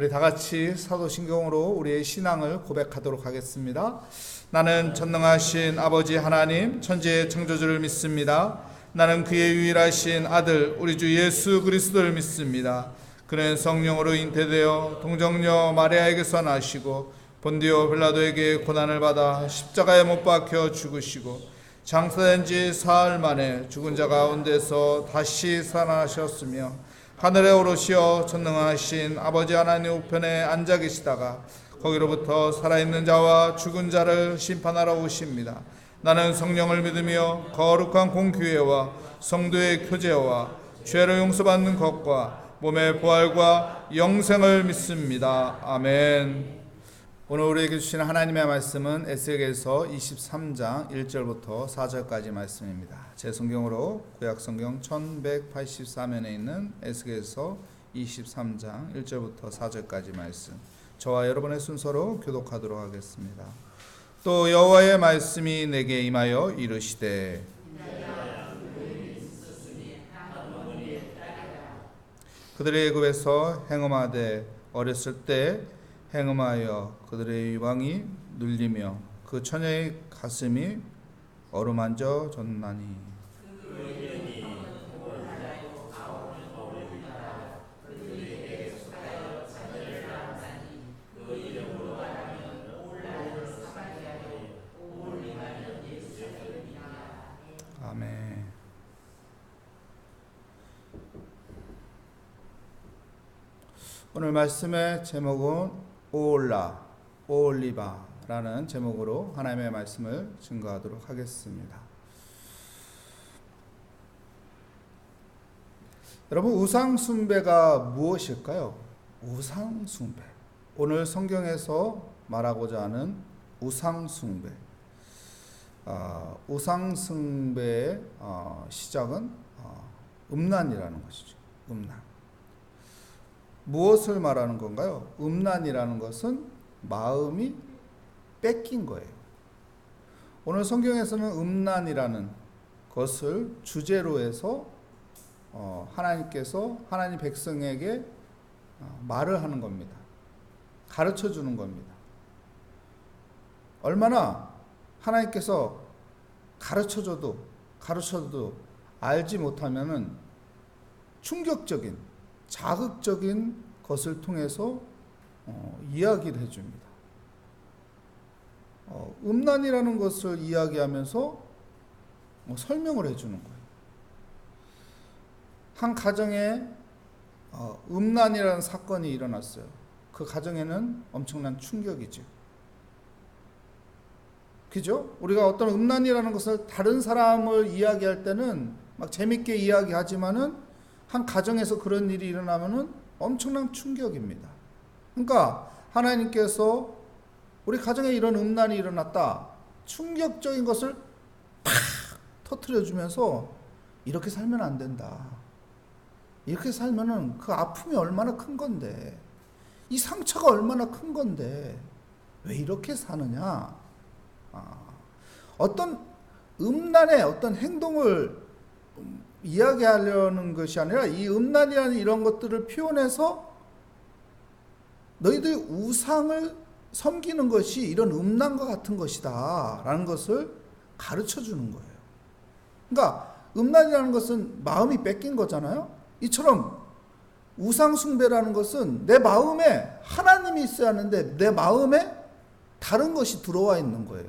우리 다 같이 사도신경으로 우리의 신앙을 고백하도록 하겠습니다. 나는 전능하신 아버지 하나님 천지의 창조주를 믿습니다. 나는 그의 유일하신 아들 우리 주 예수 그리스도를 믿습니다. 그는 성령으로 잉태되어 동정녀 마리아에게서 나시고 본디오 빌라도에게 고난을 받아 십자가에 못 박혀 죽으시고 장사된 지 사흘 만에 죽은 자 가운데서 다시 살아나셨으며 하늘에 오르시어 전능하신 아버지 하나님 우편에 앉아 계시다가 거기로부터 살아있는 자와 죽은 자를 심판하러 오십니다. 나는 성령을 믿으며 거룩한 공교회와 성도의 교제와 죄를 용서받는 것과 몸의 부활과 영생을 믿습니다. 아멘. 오늘 우리에게 주시는 하나님의 말씀은 에스겔서 23장 1절부터 4절까지 말씀입니다. 제 성경으로 구약성경 1184면에 있는 에스겔서 23장 1절부터 4절까지 말씀, 저와 여러분의 순서로 교독하도록 하겠습니다. 또 여호와의 말씀이 내게 임하여 이르시되 그들의 애굽에서 행음하되 어렸을 때 행음하여 그들의 유방이 눌리며 그 처녀의 가슴이 어루만져 졌나니 아멘. 오늘 말씀의 제목은 오올리바라는 제목으로 하나님의 말씀을 증거하도록 하겠습니다. 여러분, 우상숭배가 무엇일까요? 우상숭배. 오늘 성경에서 말하고자 하는 우상숭배. 우상숭배의 시작은 음란이라는 것이죠. 음란. 무엇을 말하는 건가요? 음란이라는 것은 마음이 뺏긴 거예요. 오늘 성경에서는 음란이라는 것을 주제로 해서 하나님께서 하나님 백성에게 말을 하는 겁니다. 가르쳐 주는 겁니다. 얼마나 하나님께서 가르쳐줘도 알지 못하면은 충격적인 자극적인 것을 통해서 이야기를 해줍니다. 음란이라는 것을 이야기하면서 설명을 해주는 거예요. 한 가정에 음란이라는 사건이 일어났어요. 그 가정에는 엄청난 충격이죠. 그죠? 우리가 어떤 음란이라는 것을 다른 사람을 이야기할 때는 막 재밌게 이야기하지만은 한 가정에서 그런 일이 일어나면은 엄청난 충격입니다. 그러니까 하나님께서 우리 가정에 이런 음란이 일어났다. 충격적인 것을 팍 터뜨려주면서 이렇게 살면 안 된다. 이렇게 살면은 그 아픔이 얼마나 큰 건데, 이 상처가 얼마나 큰 건데, 왜 이렇게 사느냐? 어떤 음란의 어떤 행동을 이야기하려는 것이 아니라 이 음란이라는 이런 것들을 표현해서 너희들이 우상을 섬기는 것이 이런 음란과 같은 것이다 라는 것을 가르쳐 주는 거예요. 그러니까 음란이라는 것은 마음이 뺏긴 거잖아요. 이처럼 우상 숭배라는 것은 내 마음에 하나님이 있어야 하는데 내 마음에 다른 것이 들어와 있는 거예요.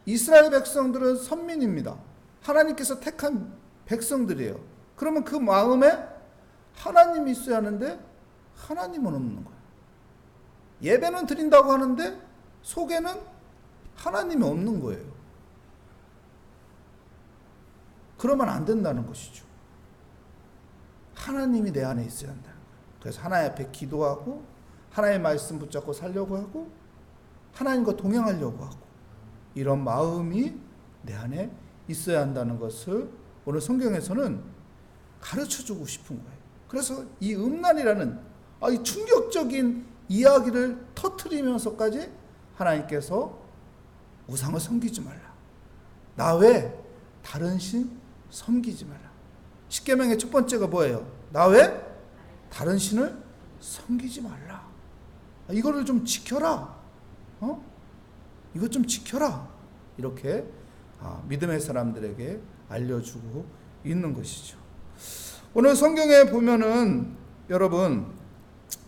이스라엘 백성들은 선민입니다. 하나님께서 택한 백성들이에요. 그러면 그 마음에 하나님이 있어야 하는데 하나님은 없는 거예요. 예배는 드린다고 하는데 속에는 하나님이 없는 거예요. 그러면 안 된다는 것이죠. 하나님이 내 안에 있어야 한다는 거예요. 그래서 하나님 앞에 기도하고 하나님의 말씀 붙잡고 살려고 하고 하나님과 동행하려고 하고 이런 마음이 내 안에 있어야 한다는 것을 오늘 성경에서는 가르쳐주고 싶은 거예요. 그래서 이 음란이라는 이 충격적인 이야기를 터뜨리면서까지 하나님께서 우상을 섬기지 말라. 나 외 다른 신 섬기지 말라. 십계명의 첫 번째가 뭐예요? 나 외 다른 신을 섬기지 말라. 이거를 좀 지켜라. 이것 좀 지켜라. 이렇게 믿음의 사람들에게 알려주고 있는 것이죠. 오늘 성경에 보면은 여러분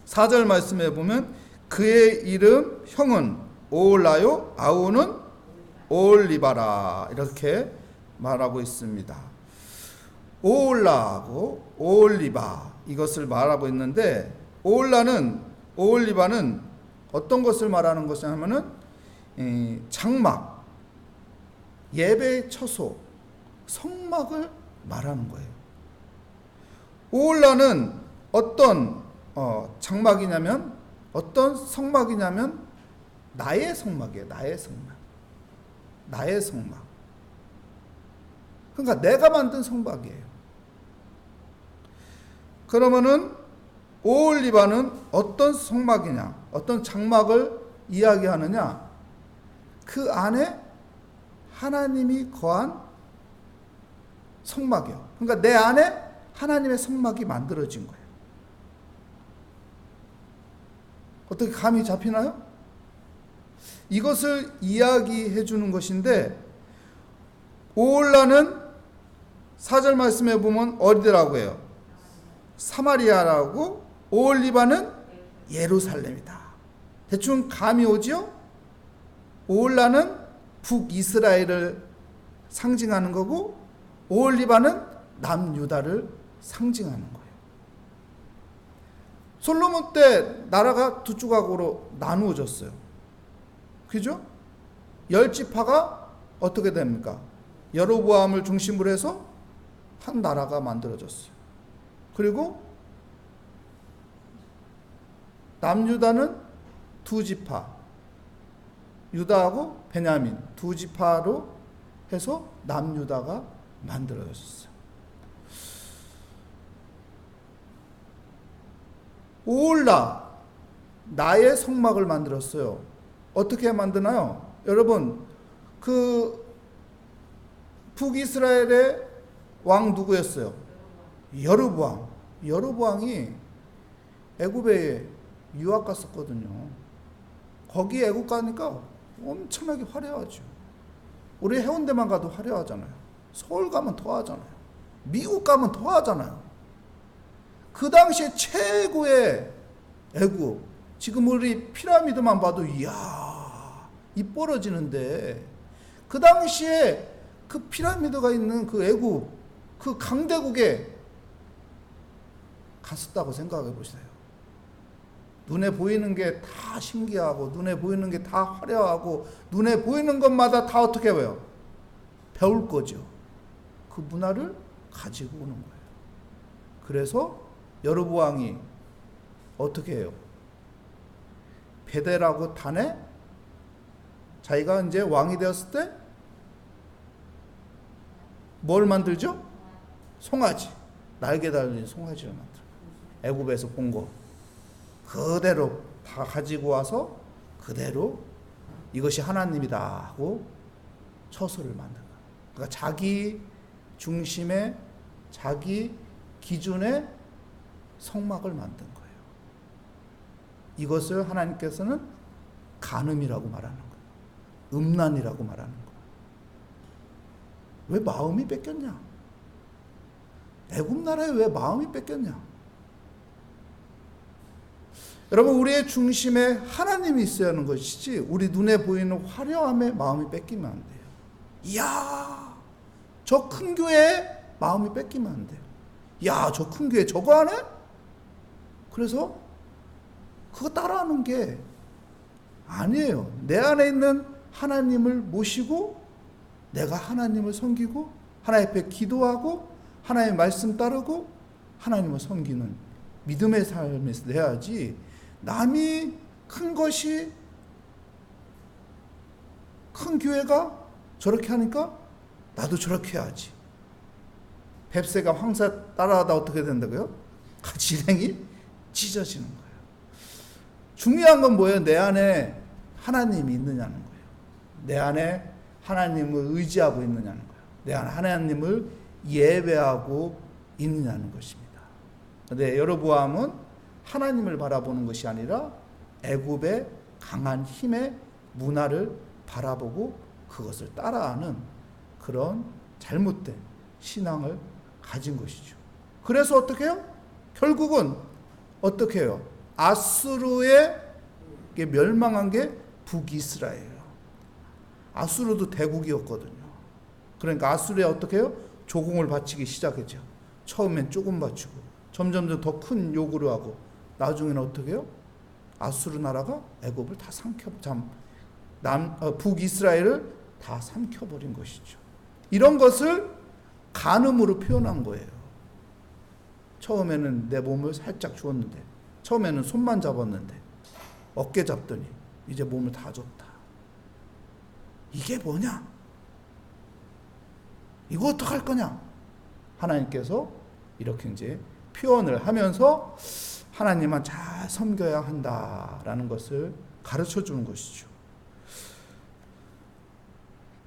4절 말씀에 보면 그의 이름 형은 오홀라요 아우는 오홀리바라 이렇게 말하고 있습니다. 오홀라하고 오홀리바 이것을 말하고 있는데 오홀리바는 어떤 것을 말하는 것이냐면은 장막, 예배의 처소, 성막을 말하는 거예요. 오홀라는 어떤 장막이냐면 어떤 성막이냐면 나의 성막이에요. 나의 성막. 그러니까 내가 만든 성막이에요. 그러면은 오홀리바는 어떤 성막이냐, 어떤 장막을 이야기하느냐? 그 안에 하나님이 거한 성막이요. 그러니까 내 안에 하나님의 성막이 만들어진 거예요. 어떻게 감이 잡히나요? 이것을 이야기해 주는 것인데 오홀라는 4절 말씀에 보면 어디라고 해요? 사마리아라고 오홀리바는 예루살렘이다. 대충 감이 오지요? 오홀라는 북이스라엘을 상징하는 거고 오홀리바는 남유다를 상징하는 거예요. 솔로몬 때 나라가 두 조각으로 나누어졌어요. 그죠? 10지파가 어떻게 됩니까? 여로보암을 중심으로 해서 한 나라가 만들어졌어요. 그리고 남유다는 두 지파, 유다하고 베냐민 두 지파로 해서 남유다가 만들어졌어요. 오홀라, 나의 성막을 만들었어요. 어떻게 만드나요? 여러분, 그 북이스라엘의 왕 누구였어요? 여로보암. 여로보암이 애굽에 유학 갔었거든요. 거기 애굽 가니까 엄청나게 화려하죠. 우리 해운대만 가도 화려하잖아요. 서울 가면 더 하잖아요. 미국 가면 더 하잖아요. 그 당시에 최고의 애굽. 지금 우리 피라미드만 봐도 이야 입 벌어지는데 그 당시에 그 피라미드가 있는 그 애굽 그 강대국에 갔었다고 생각해 보세요. 눈에 보이는 게 다 신기하고 눈에 보이는 게 다 화려하고 눈에 보이는 것마다 다 어떻게 해요? 배울 거죠. 그 문화를 가지고 오는 거예요. 그래서 여로보암이 어떻게 해요? 베델하고 단에 자기가 이제 왕이 되었을 때 뭘 만들죠? 송아지. 날개 달린 송아지를 만들어요. 애굽에서 본 거. 그대로 다 가지고 와서 그대로 이것이 하나님이다 하고 처소를 만든 거예요. 그러니까 자기 중심의 자기 기준의 성막을 만든 거예요. 이것을 하나님께서는 간음이라고 말하는 거예요. 음란이라고 말하는 거예요. 왜 마음이 뺏겼냐? 애굽 나라에 왜 마음이 뺏겼냐? 여러분, 우리의 중심에 하나님이 있어야 하는 것이지 우리 눈에 보이는 화려함에 마음이 뺏기면 안 돼요. 이야, 저 큰 교회에 마음이 뺏기면 안 돼요. 야, 저 큰 교회 저거 하네? 그래서 그거 따라하는 게 아니에요. 내 안에 있는 하나님을 모시고 내가 하나님을 섬기고 하나님 앞에 기도하고 하나님의 말씀 따르고 하나님을 섬기는 믿음의 삶에서 해야지 남이 큰 것이 큰 교회가 저렇게 하니까 나도 저렇게 해야지. 뱁새가 황사 따라하다 어떻게 된다고요? 같이 일행이 찢어지는 거예요. 중요한 건 뭐예요? 내 안에 하나님이 있느냐는 거예요. 내 안에 하나님을 의지하고 있느냐는 거예요. 내 안에 하나님을 예배하고 있느냐는 것입니다. 근데 여로보암은 하나님을 바라보는 것이 아니라 애굽의 강한 힘의 문화를 바라보고 그것을 따라하는 그런 잘못된 신앙을 가진 것이죠. 그래서 어떻게 해요? 결국은 어떻게 해요? 아수르에 멸망한 게 북이스라엘이에요. 아수르도 대국이었거든요. 그러니까 아수르에 어떻게 해요? 조공을 바치기 시작했죠. 처음엔 조금 바치고 점점 더 큰 요구를 하고 나중에는 어떻게 해요? 아수르 나라가 애굽을 다 북이스라엘을 다 삼켜버린 것이죠. 이런 것을 간음으로 표현한 거예요. 처음에는 내 몸을 살짝 주었는데, 처음에는 손만 잡았는데 어깨 잡더니 이제 몸을 다 줬다. 이게 뭐냐? 이거 어떡할 거냐? 하나님께서 이렇게 이제 표현을 하면서 하나님만 잘 섬겨야 한다라는 것을 가르쳐 주는 것이죠.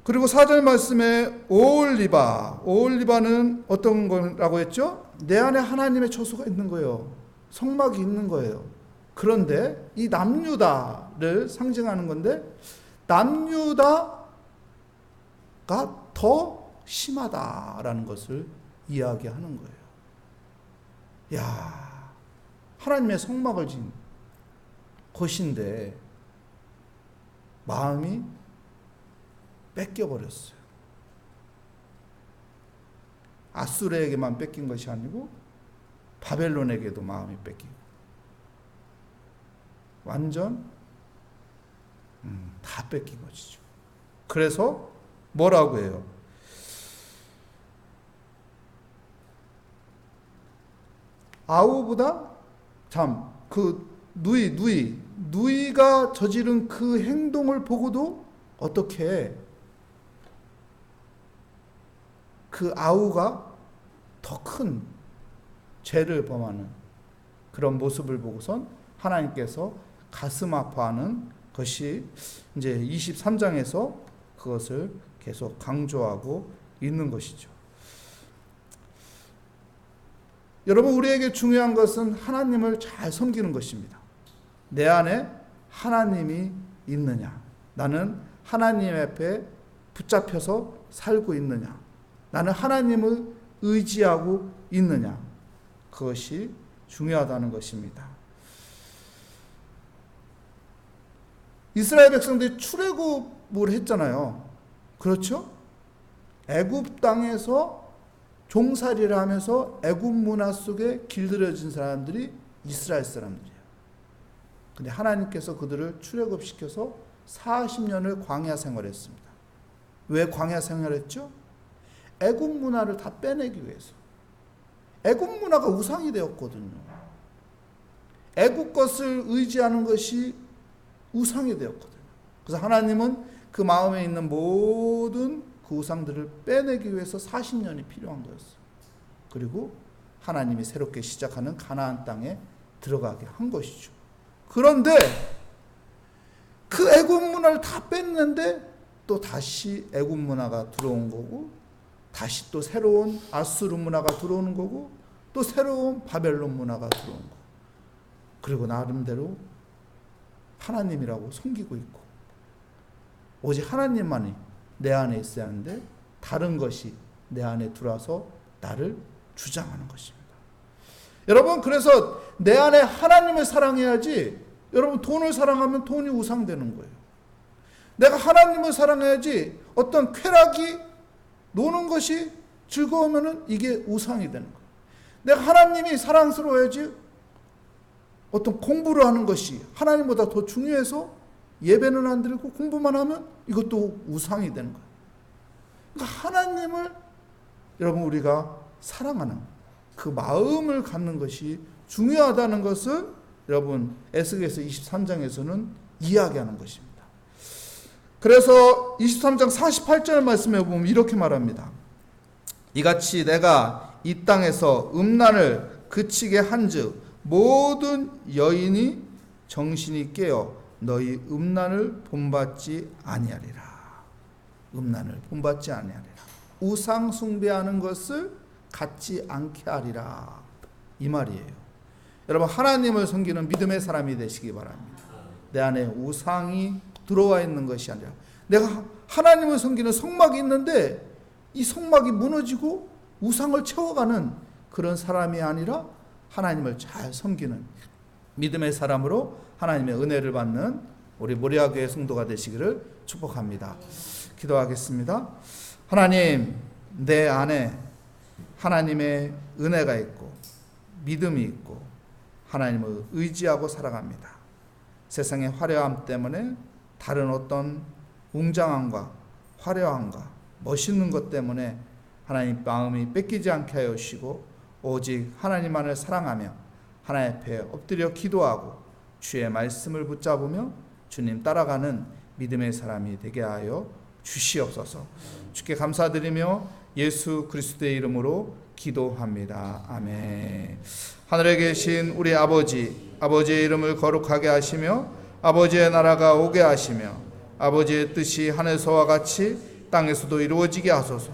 그리고 4절 말씀에 오올리바는 어떤 거라고 했죠? 내 안에 하나님의 처소가 있는 거예요. 성막이 있는 거예요. 그런데 이 남유다를 상징하는 건데 남유다가 더 심하다라는 것을 이야기하는 거예요. 야, 하나님의 성막을 진 것인데 마음이 뺏겨버렸어요. 아수르에게만 뺏긴 것이 아니고 바벨론에게도 마음이 뺏기고 완전 다 뺏긴 것이죠. 그래서 뭐라고 해요? 아우보다 그 누이가 저지른 그 행동을 보고도 어떻게 그 아우가 더 큰 죄를 범하는 그런 모습을 보고선 하나님께서 가슴 아파하는 것이 이제 23장에서 그것을 계속 강조하고 있는 것이죠. 여러분, 우리에게 중요한 것은 하나님을 잘 섬기는 것입니다. 내 안에 하나님이 있느냐? 나는 하나님 앞에 붙잡혀서 살고 있느냐? 나는 하나님을 의지하고 있느냐? 그것이 중요하다는 것입니다. 이스라엘 백성들이 출애굽을 했잖아요. 그렇죠? 애굽 땅에서 종살이를 하면서 애굽 문화 속에 길들여진 사람들이 이스라엘 사람들이에요. 근데 하나님께서 그들을 출애굽시켜서 40년을 광야 생활했습니다. 왜 광야 생활했죠? 애굽 문화를 다 빼내기 위해서. 애굽 문화가 우상이 되었거든요. 애굽 것을 의지하는 것이 우상이 되었거든요. 그래서 하나님은 그 마음에 있는 모든 그 우상들을 빼내기 위해서 40년이 필요한 거였어요. 그리고 하나님이 새롭게 시작하는 가나안 땅에 들어가게 한 것이죠. 그런데 그 애굽 문화를 다 뺐는데 또 다시 애굽 문화가 들어온 거고, 다시 또 새로운 아수르 문화가 들어오는 거고, 또 새로운 바벨론 문화가 들어온 거. 그리고 나름대로 하나님이라고 섬기고 있고, 오직 하나님만이 내 안에 있어야 하는데 다른 것이 내 안에 들어와서 나를 주장하는 것입니다. 여러분, 그래서 내 안에 하나님을 사랑해야지, 여러분 돈을 사랑하면 돈이 우상되는 거예요. 내가 하나님을 사랑해야지 어떤 쾌락이, 노는 것이 즐거우면은 이게 우상이 되는 거예요. 내가 하나님이 사랑스러워야지 어떤 공부를 하는 것이 하나님보다 더 중요해서 예배는 안 드리고 공부만 하면 이것도 우상이 되는 거예요. 그러니까 하나님을 여러분 우리가 사랑하는 그 마음을 갖는 것이 중요하다는 것을 여러분 에스겔서 23장에서는 이야기하는 것입니다. 그래서 23장 48절 말씀에 보면 이렇게 말합니다. 이같이 내가 이 땅에서 음란을 그치게 한즉 모든 여인이 정신이 깨어 너희 음란을 본받지 아니하리라. 음란을 본받지 아니하리라. 우상 숭배하는 것을 갖지 않게 하리라. 이 말이에요. 여러분, 하나님을 섬기는 믿음의 사람이 되시기 바랍니다. 내 안에 우상이 들어와 있는 것이 아니라, 내가 하나님을 섬기는 성막이 있는데 이 성막이 무너지고 우상을 채워가는 그런 사람이 아니라 하나님을 잘 섬기는 믿음의 사람으로 하나님의 은혜를 받는 우리 모리아교회 성도가 되시기를 축복합니다. 기도하겠습니다. 하나님, 내 안에 하나님의 은혜가 있고 믿음이 있고 하나님을 의지하고 살아갑니다. 세상의 화려함 때문에, 다른 어떤 웅장함과 화려함과 멋있는 것 때문에 하나님 마음이 뺏기지 않게 하여 주시고, 오직 하나님만을 사랑하며 하나님 앞에 엎드려 기도하고 주의 말씀을 붙잡으며 주님 따라가는 믿음의 사람이 되게 하여 주시옵소서. 주께 감사드리며 예수 그리스도의 이름으로 기도합니다. 아멘. 하늘에 계신 우리 아버지, 아버지의 이름을 거룩하게 하시며 아버지의 나라가 오게 하시며 아버지의 뜻이 하늘에서와 같이 땅에서도 이루어지게 하소서.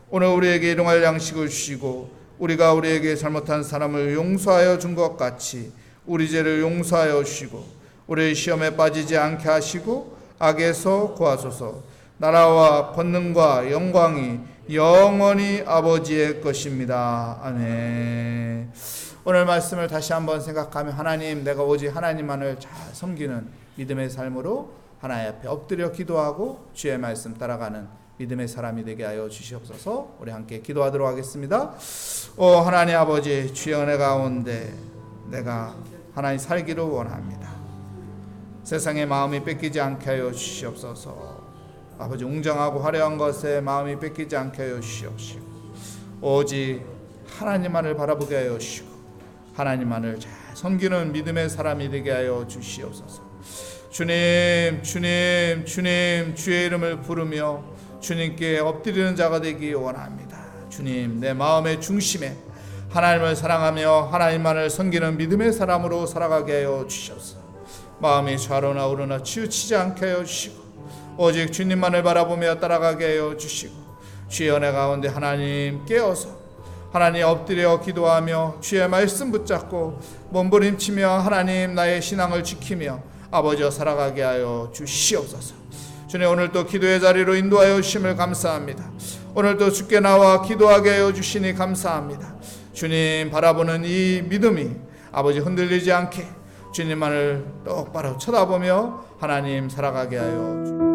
오늘 우리에게 일용할 양식을 주시고 우리가 우리에게 잘못한 사람을 용서하여 준 것 같이 우리 죄를 용서하여 주시고 우리의 시험에 빠지지 않게 하시고 악에서 구하소서. 나라와 권능과 영광이 영원히 아버지의 것입니다. 아멘. 오늘 말씀을 다시 한번 생각하며, 하나님, 내가 오직 하나님만을 잘 섬기는 믿음의 삶으로 하나님 앞에 엎드려 기도하고 주의 말씀 따라가는 믿음의 사람이 되게 하여 주시옵소서. 우리 함께 기도하도록 하겠습니다. 하나님 아버지, 주의 은혜 가운데 내가 하나님 살기를 원합니다. 세상의 마음이 뺏기지 않게 하여 주시옵소서. 아버지, 웅장하고 화려한 것에 마음이 뺏기지 않게 하여 주시옵시고 오직 하나님만을 바라보게 하여 주시고 하나님만을 잘 섬기는 믿음의 사람이 되게 하여 주시옵소서. 주님, 주님, 주님, 주의 이름을 부르며 주님께 엎드리는 자가 되기 원합니다. 주님, 내 마음의 중심에 하나님을 사랑하며 하나님만을 섬기는 믿음의 사람으로 살아가게 하여 주셔서 마음이 좌로나 우로나 치우치지 않게 하여 주시고 오직 주님만을 바라보며 따라가게 하여 주시고 주의 은혜 가운데 하나님 깨어서 하나님 엎드려 기도하며 주의 말씀 붙잡고 몸부림치며 하나님 나의 신앙을 지키며 아버지와 살아가게 하여 주시옵소서. 주님, 오늘도 기도의 자리로 인도하여 주심을 감사합니다. 오늘도 주께 나와 기도하게 하여 주시니 감사합니다. 주님 바라보는 이 믿음이 아버지 흔들리지 않게 주님만을 똑바로 쳐다보며 하나님 살아가게 하여 주시옵소서.